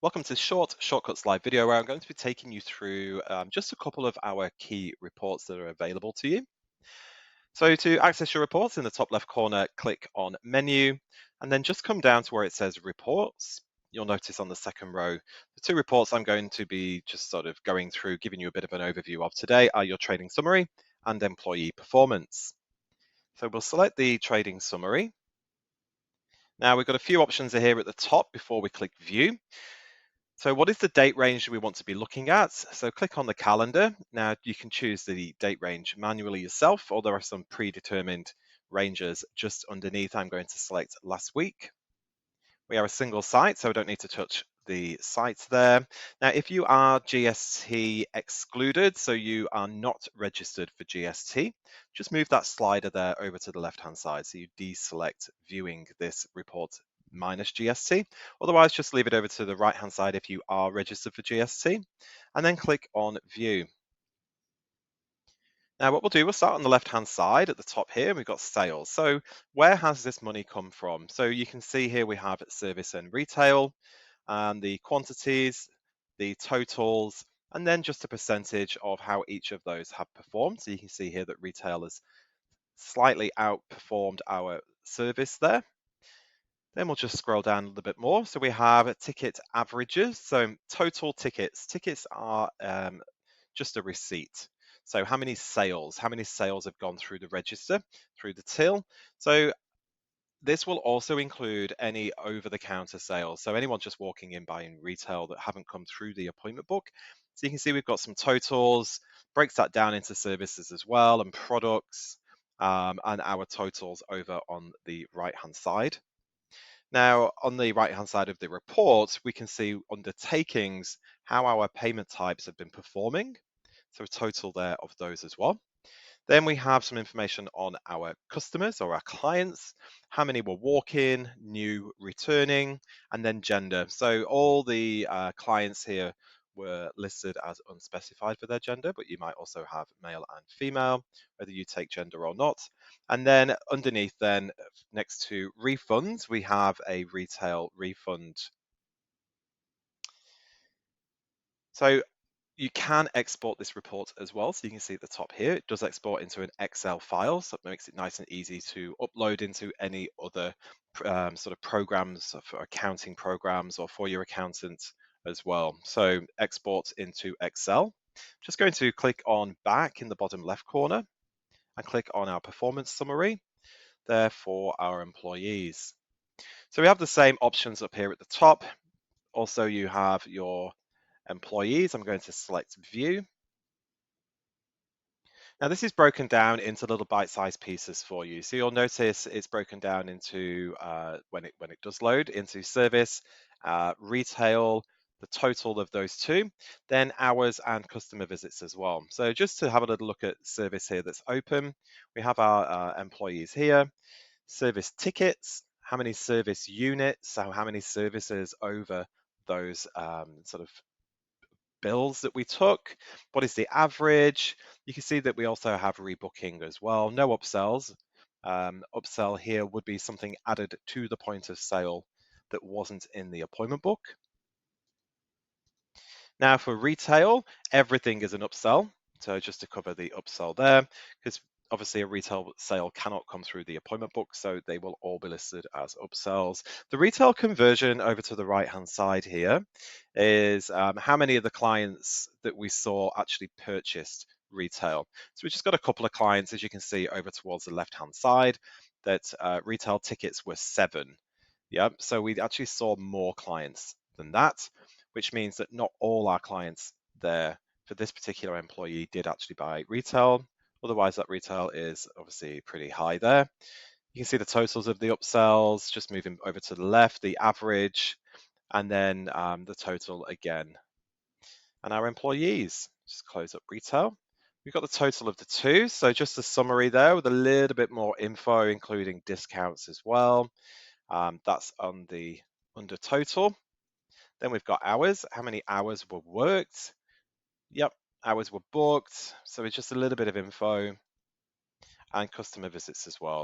Welcome to this short Shortcuts Live video where I'm going to be taking you through just a couple of our key reports that are available to you. So to access your reports, in the top left corner, click on Menu, and then just come down to where it says Reports. You'll notice on the second row, the two reports I'm going to be just sort of going through, giving you a bit of an overview of today are your trading summary and employee performance. So we'll select the trading summary. Now we've got a few options here at the top before we click View. So what is the date range we want to be looking at? So click on the calendar. Now you can choose the date range manually yourself, or there are some predetermined ranges just underneath. I'm going to select last week. We are a single site, so I don't need to touch the sites there. Now, if you are GST excluded, so you are not registered for GST, just move that slider there over to the left-hand side. So you deselect viewing this report minus GST. Otherwise, just leave it over to the right-hand side if you are registered for GST, and then click on View. Now, what we'll do, we'll start on the left-hand side at the top here. We've got sales. So where has this money come from? So you can see here we have service and retail, and the quantities, the totals, and then just a percentage of how each of those have performed. So you can see here that retail has slightly outperformed our service there. Then we'll just scroll down a little bit more. So we have ticket averages. So total tickets. Tickets are just a receipt. So how many sales have gone through the register, through the till. So this will also include any over-the-counter sales. So anyone just walking in buying retail that haven't come through the appointment book. So you can see we've got some totals, breaks that down into services as well and products, and our totals over on the right-hand side. Now, on the right-hand side of the report, we can see undertakings, how our payment types have been performing. So a total there of those as well. Then we have some information on our customers or our clients, how many were walk-in, new, returning, and then gender. So all the clients here were listed as unspecified for their gender, but you might also have male and female, whether you take gender or not. And then underneath then, next to refunds, we have a retail refund. So you can export this report as well. So you can see at the top here, it does export into an Excel file. So it makes it nice and easy to upload into any other sort of programs for accounting programs or for your accountant as well. So export into Excel. Just going to click on back in the bottom left corner and click on our performance summary there for our employees. So we have the same options up here at the top. Also, you have your employees. I'm going to select view. Now this is broken down into little bite-sized pieces for you. So you'll notice it's broken down into when it does load into service, retail, the total of those two, then hours and customer visits as well. So just to have a little look at service here that's open, we have our employees here, service tickets, how many service units, so how many services over those sort of bills that we took, what is the average. You can see that we also have rebooking as well, no upsells. Upsell here would be something added to the point of sale that wasn't in the appointment book. Now for retail, everything is an upsell. So just to cover the upsell there, because obviously a retail sale cannot come through the appointment book, so they will all be listed as upsells. The retail conversion over to the right-hand side here is how many of the clients that we saw actually purchased retail. So we just got a couple of clients, as you can see, over towards the left-hand side, that retail tickets were 7. Yep, so we actually saw more clients than that, which means that not all our clients there for this particular employee did actually buy retail. Otherwise, that retail is obviously pretty high there. You can see the totals of the upsells, just moving over to the left, the average, and then the total again. And our employees, just close up retail. We've got the total of the two. So just a summary there with a little bit more info, including discounts as well. That's on the under total. Then we've got hours, how many hours were worked. Yep, hours were booked. So it's just a little bit of info and customer visits as well.